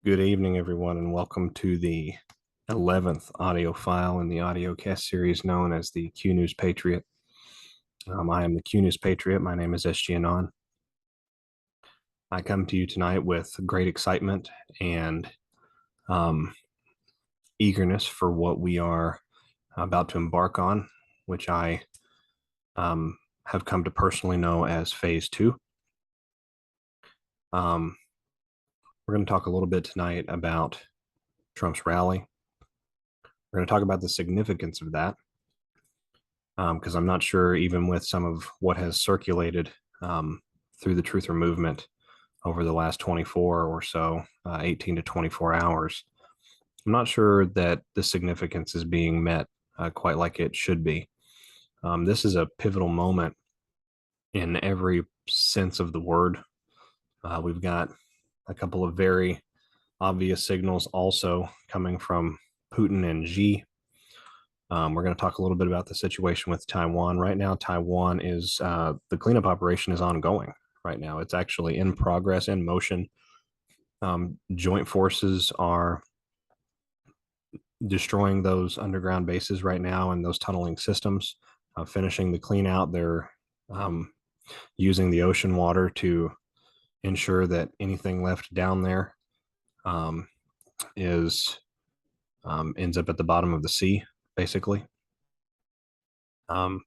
Good evening, everyone, and welcome to the 11th audio file in the audiocast series known as the Q News Patriot. I am the Q News Patriot. My name is SGAnon. I come to you tonight with great excitement and eagerness for what we are about to embark on, which I have come to personally know as Phase 2. We're going to talk a little bit tonight about Trump's rally. We're going to talk about the significance of that, because I'm not sure, even with some of what has circulated through the truther movement over the last 24 or so, 18 to 24 hours, I'm not sure that the significance is being met quite like it should be. This is a pivotal moment in every sense of the word. We've got a couple of very obvious signals also coming from Putin and Xi. We're going to talk a little bit about the situation with Taiwan. Right now, Taiwan is the cleanup operation is ongoing right now. It's actually in progress, in motion. Joint forces are destroying those underground bases right now and those tunneling systems, finishing the clean out. They're using the ocean water to ensure that anything left down there ends up at the bottom of the sea, basically. I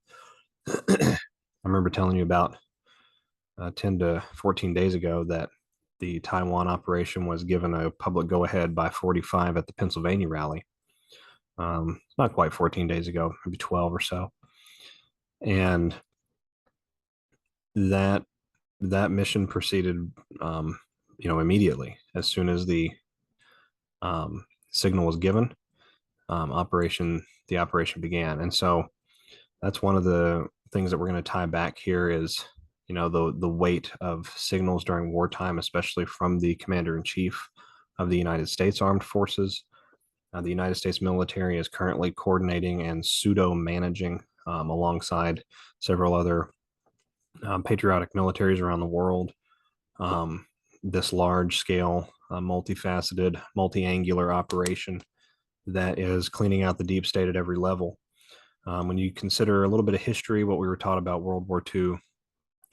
remember telling you about 10 to 14 days ago that the Taiwan operation was given a public go-ahead by 45 at the Pennsylvania rally. Not quite 14 days ago, maybe 12 or so. And that mission proceeded, immediately as soon as the signal was given. The operation began, and so that's one of the things that we're going to tie back here is, the weight of signals during wartime, especially from the commander-in-chief of the United States Armed Forces. The United States military is currently coordinating and pseudo-managing alongside several other patriotic militaries around the world this large-scale, multifaceted, multi-angular operation that is cleaning out the deep state at every level. When you consider a little bit of history, what we were taught about World War II,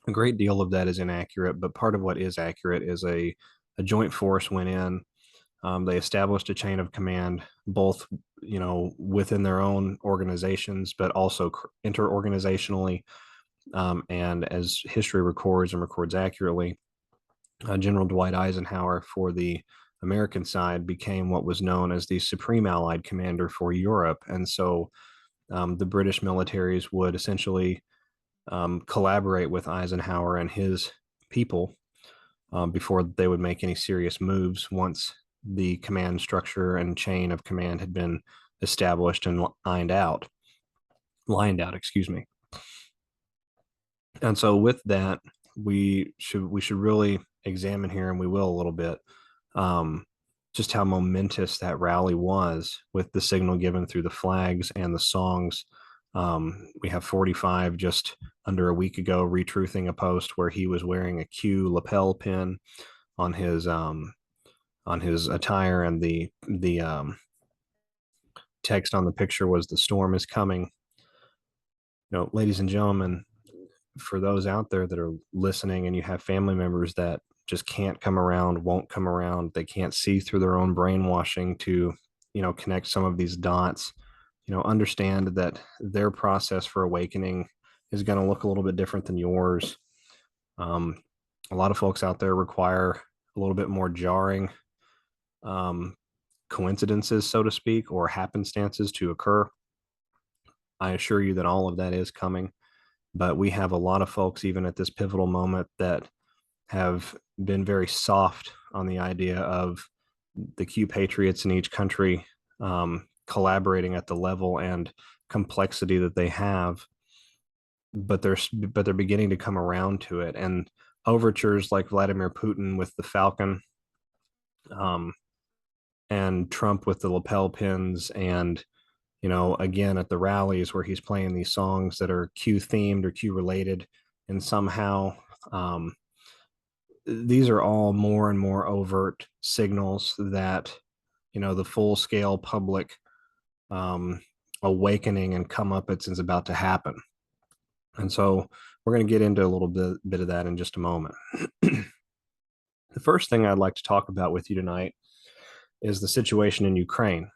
a great deal of that is inaccurate, but part of what is accurate is a joint force went in. They established a chain of command, both within their own organizations, but also interorganizationally. And as history records and records accurately, General Dwight Eisenhower for the American side became what was known as the Supreme Allied Commander for Europe. And so the British militaries would essentially collaborate with Eisenhower and his people before they would make any serious moves once the command structure and chain of command had been established and lined out, excuse me. And so with that, we should really examine here, and we will a little bit, just how momentous that rally was with the signal given through the flags and the songs. We have 45 just under a week ago retruthing a post where he was wearing a Q lapel pin on his attire, and the text on the picture was "The storm is coming." Ladies and gentlemen, for those out there that are listening and you have family members that just can't come around, won't come around, they can't see through their own brainwashing to, connect some of these dots, understand that their process for awakening is going to look a little bit different than yours. A lot of folks out there require a little bit more jarring coincidences, so to speak, or happenstances to occur. I assure you that all of that is coming. But we have a lot of folks, even at this pivotal moment, that have been very soft on the idea of the Q Patriots in each country collaborating at the level and complexity that they have. But they're beginning to come around to it. And overtures like Vladimir Putin with the Falcon, and Trump with the lapel pins, and again, at the rallies where he's playing these songs that are Q themed or Q related, and somehow these are all more and more overt signals that, the full scale public um, awakening and comeuppance is about to happen. And so we're going to get into a little bit of that in just a moment. The first thing I'd like to talk about with you tonight is the situation in Ukraine.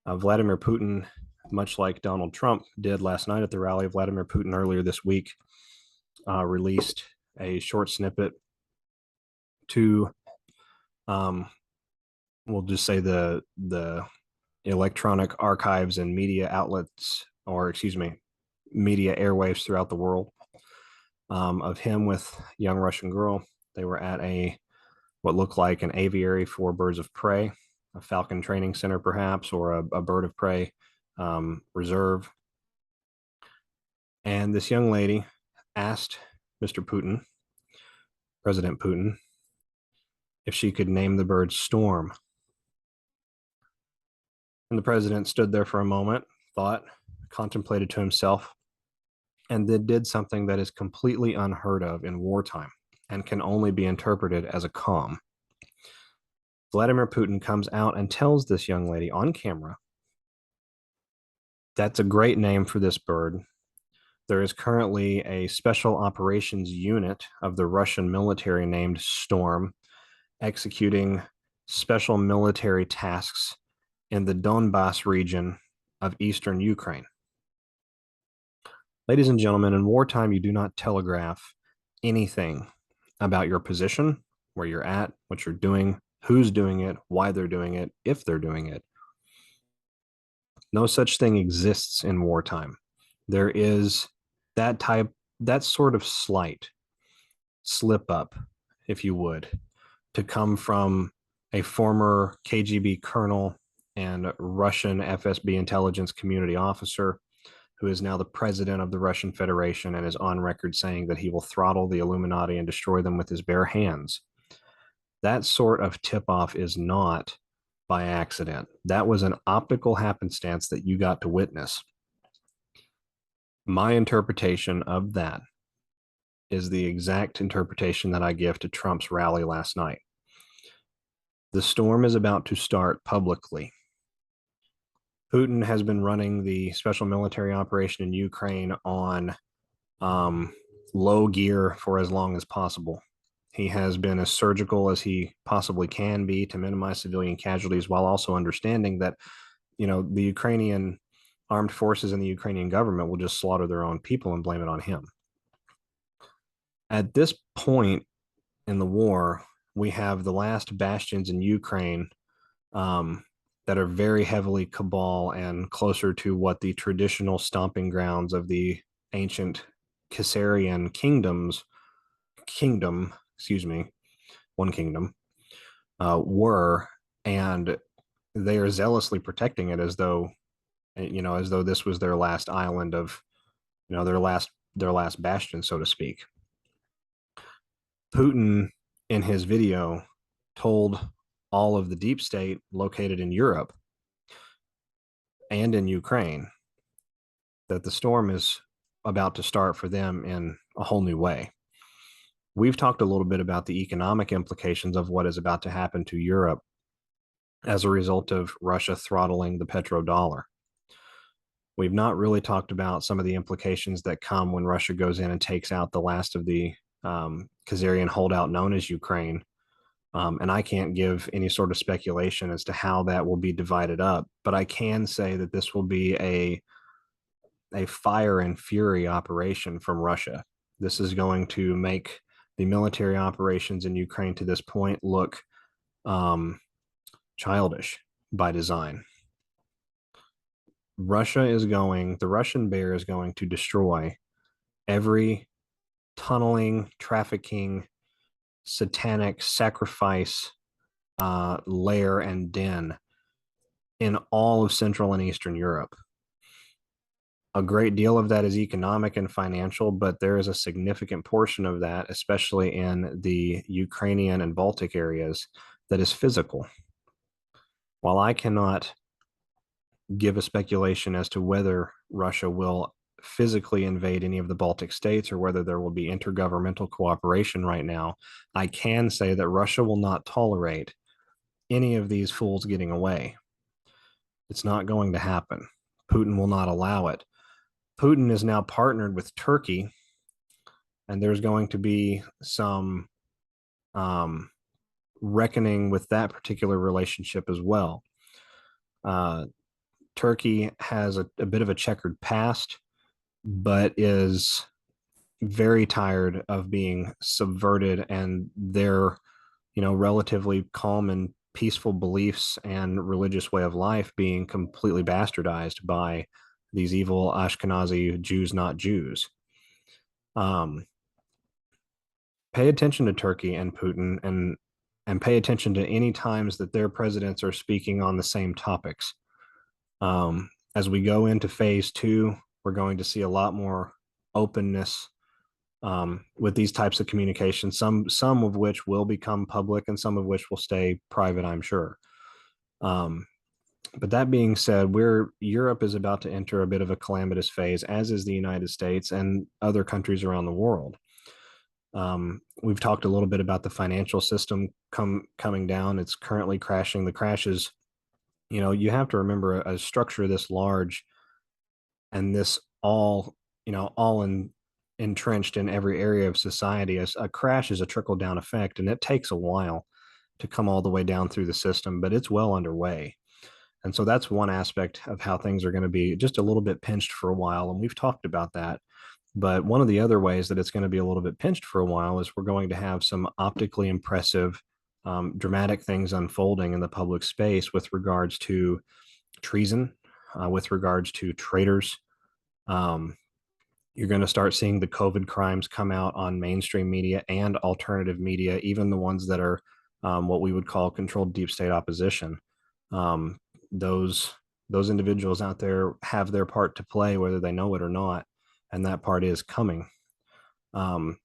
Vladimir Putin, much like Donald Trump did last night at the rally, Vladimir Putin earlier this week released a short snippet to, we'll just say the electronic archives and media outlets, or excuse me, media airwaves throughout the world, of him with a young Russian girl. They were at what looked like an aviary for birds of prey, a falcon training center perhaps, or a bird of prey reserve. And this young lady asked Mr. Putin, President Putin, if she could name the bird Storm. And the president stood there for a moment, thought, contemplated to himself, and then did something that is completely unheard of in wartime and can only be interpreted as a calm. Vladimir Putin comes out and tells this young lady on camera, that's a great name for this bird. There is currently a special operations unit of the Russian military named Storm executing special military tasks in the Donbass region of eastern Ukraine. Ladies and gentlemen, in wartime, you do not telegraph anything about your position, where you're at, what you're doing, who's doing it, why they're doing it, if they're doing it. No such thing exists in wartime. There is that sort of slight slip up, if you would, to come from a former KGB colonel and Russian FSB intelligence community officer who is now the president of the Russian Federation and is on record saying that he will throttle the Illuminati and destroy them with his bare hands. That sort of tip-off is not by accident. That was an optical happenstance that you got to witness. My interpretation of that is the exact interpretation that I give to Trump's rally last night. The storm is about to start publicly. Putin has been running the special military operation in Ukraine on low gear for as long as possible. He has been as surgical as he possibly can be to minimize civilian casualties, while also understanding that, the Ukrainian armed forces and the Ukrainian government will just slaughter their own people and blame it on him. At this point in the war, we have the last bastions in Ukraine that are very heavily cabal and closer to what the traditional stomping grounds of the ancient Khazarian one kingdom, were, and they are zealously protecting it as though this was their last island of, their last bastion, so to speak. Putin, in his video, told all of the deep state located in Europe and in Ukraine that the storm is about to start for them in a whole new way. We've talked a little bit about the economic implications of what is about to happen to Europe as a result of Russia throttling the petrodollar. We've not really talked about some of the implications that come when Russia goes in and takes out the last of the Khazarian holdout known as Ukraine. And I can't give any sort of speculation as to how that will be divided up, but I can say that this will be a fire and fury operation from Russia. This is going to make the military operations in Ukraine to this point look childish by design. The Russian bear is going to destroy every tunneling, trafficking, satanic sacrifice lair and den in all of Central and Eastern Europe. A great deal of that is economic and financial, but there is a significant portion of that, especially in the Ukrainian and Baltic areas, that is physical. While I cannot give a speculation as to whether Russia will physically invade any of the Baltic states or whether there will be intergovernmental cooperation right now, I can say that Russia will not tolerate any of these fools getting away. It's not going to happen. Putin will not allow it. Putin is now partnered with Turkey, and there's going to be some reckoning with that particular relationship as well. Turkey has a bit of a checkered past, but is very tired of being subverted and their, relatively calm and peaceful beliefs and religious way of life being completely bastardized by these evil Ashkenazi Jews, not Jews. Pay attention to Turkey and Putin, and pay attention to any times that their presidents are speaking on the same topics. As we go into phase 2, we're going to see a lot more openness with these types of communications, some of which will become public and some of which will stay private, I'm sure. But that being said, Europe is about to enter a bit of a calamitous phase, as is the United States and other countries around the world. We've talked a little bit about the financial system coming down. It's currently crashing. The crashes, you have to remember a structure this large and this all entrenched in every area of society. A crash is a trickle down effect, and it takes a while to come all the way down through the system, but it's well underway. And so that's one aspect of how things are going to be just a little bit pinched for a while. And we've talked about that. But one of the other ways that it's going to be a little bit pinched for a while is we're going to have some optically impressive, dramatic things unfolding in the public space with regards to treason, with regards to traitors. You're going to start seeing the COVID crimes come out on mainstream media and alternative media, even the ones that are what we would call controlled deep state opposition. Those individuals out there have their part to play, whether they know it or not, and that part is coming. In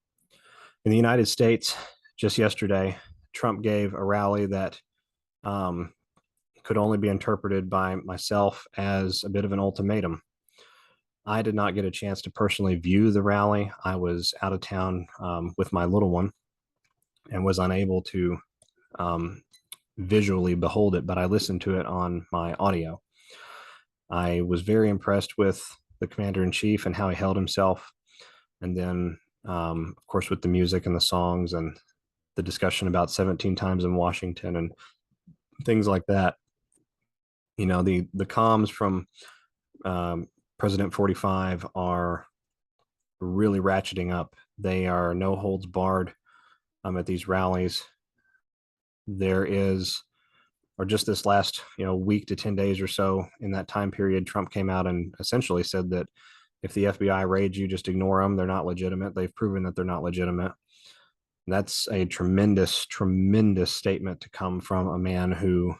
the United States, just yesterday, Trump gave a rally that could only be interpreted by myself as a bit of an ultimatum. I did not get a chance to personally view the rally. I was out of town with my little one and was unable to visually behold it, but I listened to it on my audio. I was very impressed with the commander-in-chief and how he held himself. And then, of course, with the music and the songs and the discussion about 17 times in Washington and things like that. The comms from President 45 are really ratcheting up. They are no holds barred at these rallies. There is, or just this last week to 10 days or so in that time period, Trump came out and essentially said that if the FBI raids you, just ignore them. They're not legitimate. They've proven that they're not legitimate. And that's a tremendous, tremendous statement to come from a man who,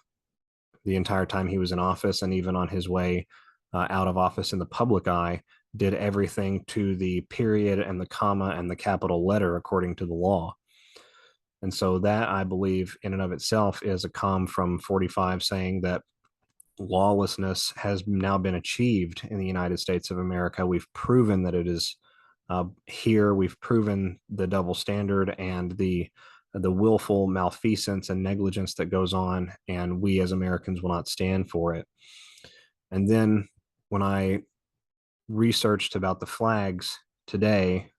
the entire time he was in office and even on his way out of office in the public eye, did everything to the period and the comma and the capital letter according to the law. And so that, I believe, in and of itself is a comm from 45 saying that lawlessness has now been achieved in the United States of America. We've proven that it is here. We've proven the double standard and the willful malfeasance and negligence that goes on, and we as Americans will not stand for it. And then when I researched about the flags today,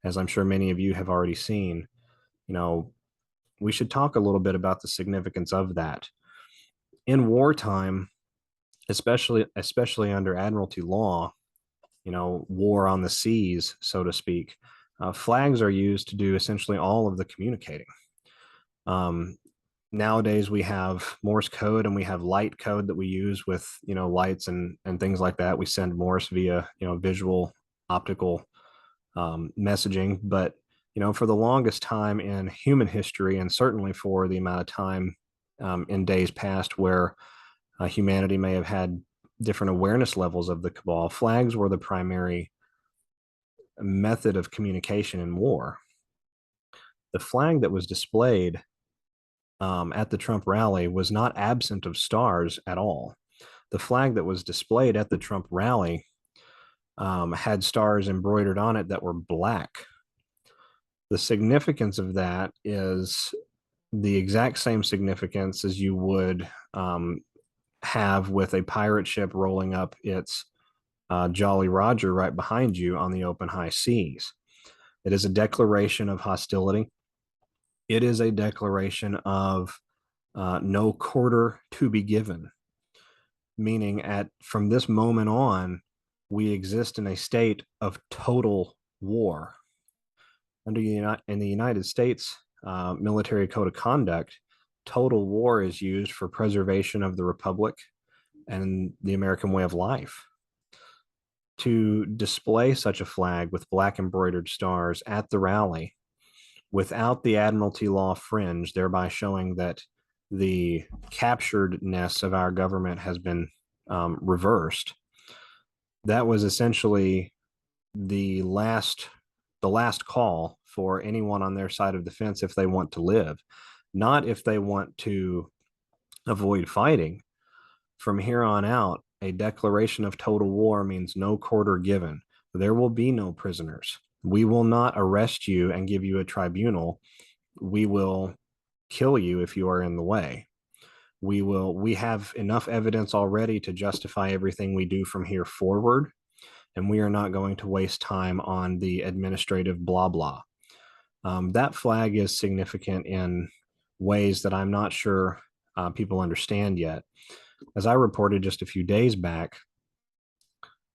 as I'm sure many of you have already seen, we should talk a little bit about the significance of that. In wartime, especially under Admiralty law, war on the seas, so to speak, flags are used to do essentially all of the communicating. Nowadays, we have Morse code and we have light code that we use with, lights and things like that. We send Morse via, visual, optical messaging. But, for the longest time in human history, and certainly for the amount of time in days past where humanity may have had different awareness levels of the cabal, flags were the primary method of communication in war. The flag that was displayed at the Trump rally was not absent of stars at all. The flag that was displayed at the Trump rally had stars embroidered on it that were black. The significance of that is the exact same significance as you would have with a pirate ship rolling up its Jolly Roger right behind you on the open high seas. It is a declaration of hostility. It is a declaration of no quarter to be given, meaning from this moment on, we exist in a state of total war. In the United States military code of conduct, total war is used for preservation of the republic and the American way of life. To display such a flag with black embroidered stars at the rally without the Admiralty law fringe, thereby showing that the capturedness of our government has been reversed. That was essentially the last call for anyone on their side of the fence if they want to live, not if they want to avoid fighting. From here on out, a declaration of total war means no quarter given. There will be no prisoners. We will not arrest you and give you a tribunal. We will kill you if you are in the way. We have enough evidence already to justify everything we do from here forward, and we are not going to waste time on the administrative blah blah. That flag is significant in ways that I'm not sure people understand yet. As I reported just a few days back,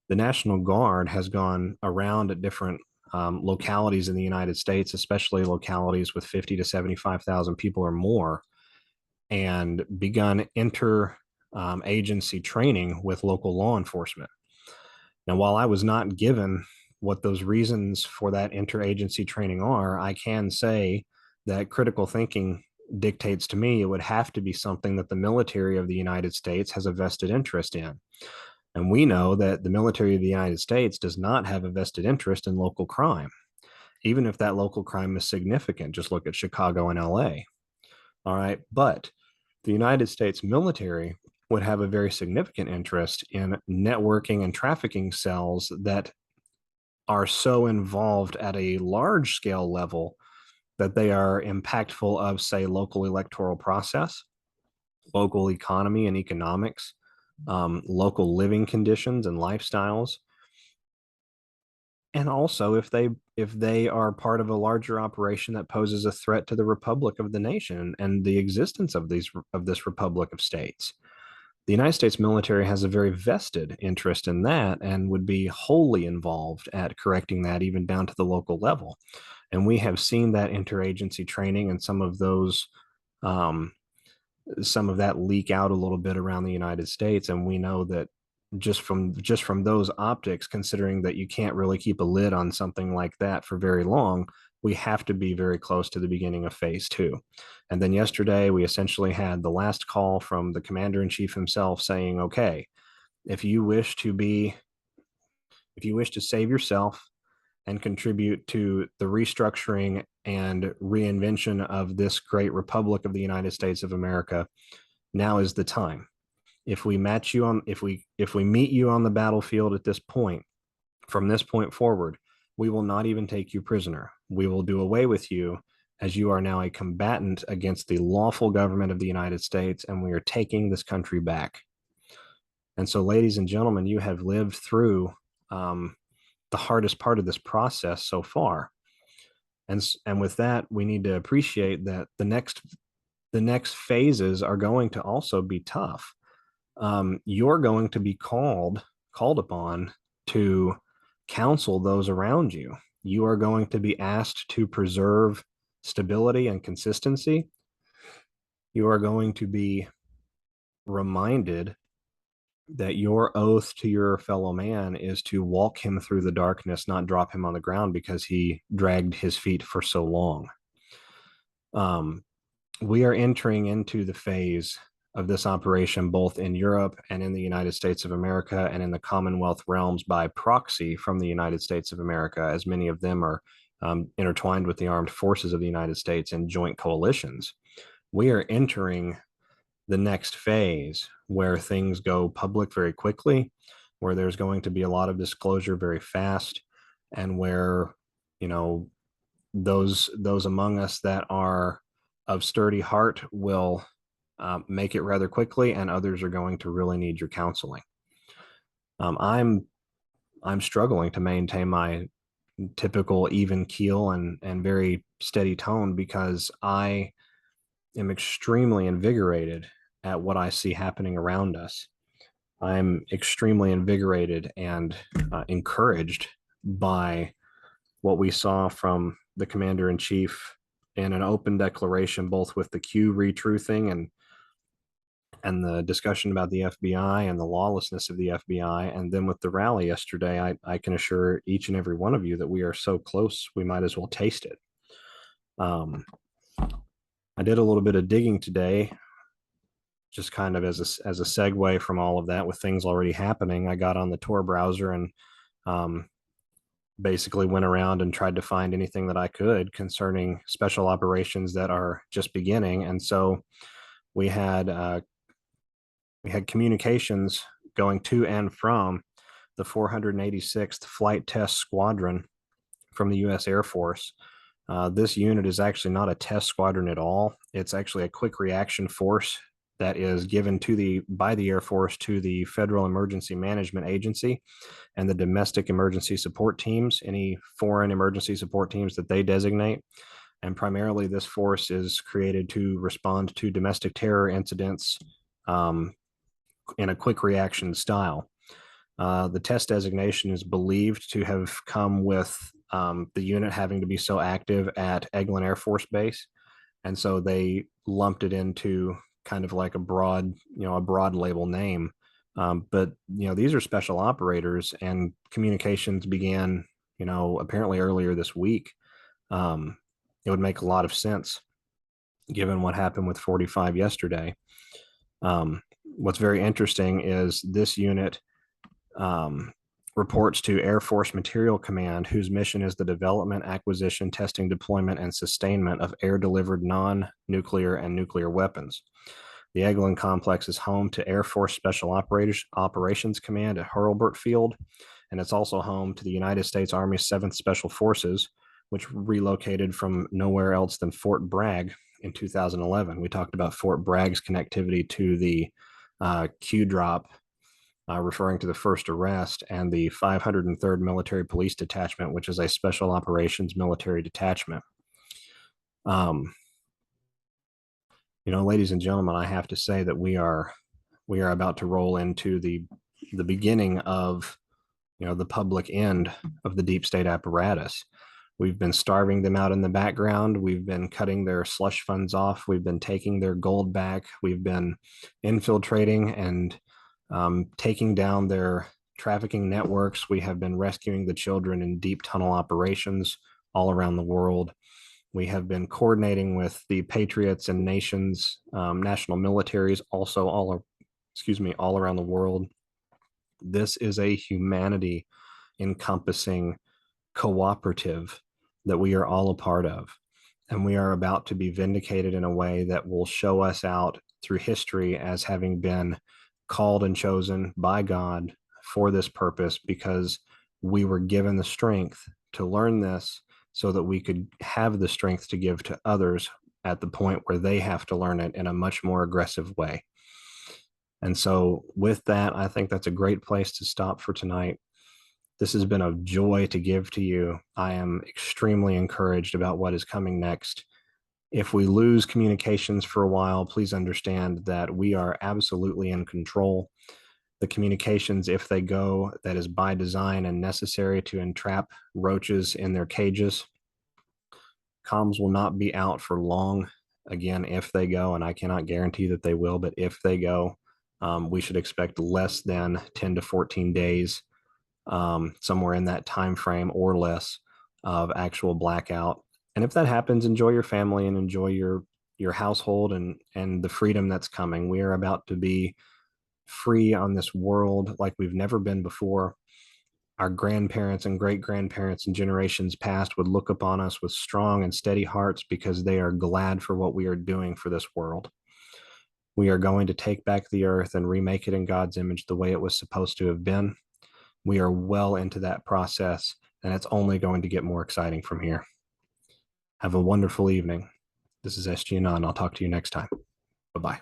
the National Guard has gone around at different localities in the United States, especially localities with 50 to 75,000 people or more, and begun inter-agency training with local law enforcement. Now, while I was not given what those reasons for that interagency training are, I can say that critical thinking dictates to me it would have to be something that the military of the United States has a vested interest in. And we know that the military of the United States does not have a vested interest in local crime, even if that local crime is significant. Just look at Chicago and LA. All right. But the United States military would have a very significant interest in networking and trafficking cells that are so involved at a large scale level that they are impactful of, say, local electoral process, local economy and economics, local living conditions and lifestyles. And also if they are part of a larger operation that poses a threat to the republic of the nation and the existence of this republic of states. The United States military has a very vested interest in that and would be wholly involved at correcting that, even down to the local level. And we have seen that interagency training and some of that leak out a little bit around the United States. And we know that just from those optics, considering that you can't really keep a lid on something like that for very long, we have to be very close to the beginning of phase 2. And then yesterday, we essentially had the last call from the commander-in-chief himself saying, okay, if you wish to save yourself and contribute to the restructuring and reinvention of this great republic of the United States of America, now is the time. If we meet you on the battlefield at this point, from this point forward, we will not even take you prisoner. We will do away with you, as you are now a combatant against the lawful government of the United States, and we are taking this country back. And so, ladies and gentlemen, you have lived through the hardest part of this process so far. And with that, we need to appreciate that the next phases are going to also be tough. You're going to be called upon to counsel those around you. You are going to be asked to preserve stability and consistency. You are going to be reminded that your oath to your fellow man is to walk him through the darkness, not drop him on the ground because he dragged his feet for so long. We are entering into the phase of this operation both in Europe and in the United States of America and in the Commonwealth realms by proxy from the United States of America, as many of them are intertwined with the armed forces of the United States and joint coalitions. We are entering the next phase where things go public very quickly, where there's going to be a lot of disclosure very fast, and where, you know, those among us that are of sturdy heart will make it rather quickly, and others are going to really need your counseling. I'm struggling to maintain my typical even keel and very steady tone, because I am extremely invigorated at what I see happening around us. I'm extremely invigorated and encouraged by what we saw from the commander in chief in an open declaration, both with the Q retruthing and the discussion about the FBI and the lawlessness of the FBI, and then with the rally yesterday. I can assure each and every one of you that we are so close, we might as well taste it. I did a little bit of digging today, just kind of as a segue from all of that, with things already happening. I got on the Tor browser and basically went around and tried to find anything that I could concerning special operations that are just beginning. And so we had communications going to and from the 486th Flight Test Squadron from the U.S. Air Force. This unit is actually not a test squadron at all. It's actually a quick reaction force that is given by the Air Force to the Federal Emergency Management Agency and the domestic emergency support teams, any foreign emergency support teams that they designate. And primarily, this force is created to respond to domestic terror incidents in a quick reaction style. The test designation is believed to have come with the unit having to be so active at Eglin Air Force Base. And so they lumped it into kind of like a broad label name. But, these are special operators, and communications began, apparently earlier this week. It would make a lot of sense given what happened with 45 yesterday. What's very interesting is this unit reports to Air Force Material Command, whose mission is the development, acquisition, testing, deployment, and sustainment of air-delivered non-nuclear and nuclear weapons. The Eglin complex is home to Air Force Special Operations Command at Hurlburt Field, and it's also home to the United States Army 7th Special Forces, which relocated from nowhere else than Fort Bragg in 2011. We talked about Fort Bragg's connectivity to the Q drop, referring to the first arrest, and the 503rd Military Police Detachment, which is a special operations military detachment. Ladies and gentlemen, I have to say that we are about to roll into the beginning of, the public end of the deep state apparatus. We've been starving them out in the background. We've been cutting their slush funds off. We've been taking their gold back. We've been infiltrating and taking down their trafficking networks. We have been rescuing the children in deep tunnel operations all around the world. We have been coordinating with the Patriots and nations, national militaries, also all around the world. This is a humanity encompassing cooperative that we are all a part of. And we are about to be vindicated in a way that will show us out through history as having been called and chosen by God for this purpose, because we were given the strength to learn this so that we could have the strength to give to others at the point where they have to learn it in a much more aggressive way. And so with that, I think that's a great place to stop for tonight. This has been a joy to give to you. I am extremely encouraged about what is coming next. If we lose communications for a while, please understand that we are absolutely in control. The communications, if they go, that is by design and necessary to entrap roaches in their cages. Comms will not be out for long. Again, if they go, and I cannot guarantee that they will, but if they go, we should expect less than 10 to 14 days, somewhere in that time frame or less, of actual blackout. And if that happens, enjoy your family and enjoy your household and the freedom that's coming. We are about to be free on this world like we've never been before. Our grandparents and great-grandparents and generations past would look upon us with strong and steady hearts because they are glad for what we are doing for this world. We are going to take back the earth and remake it in God's image the way it was supposed to have been. We are well into that process, and it's only going to get more exciting from here. Have a wonderful evening. This is SGAnon. I'll talk to you next time. Bye-bye.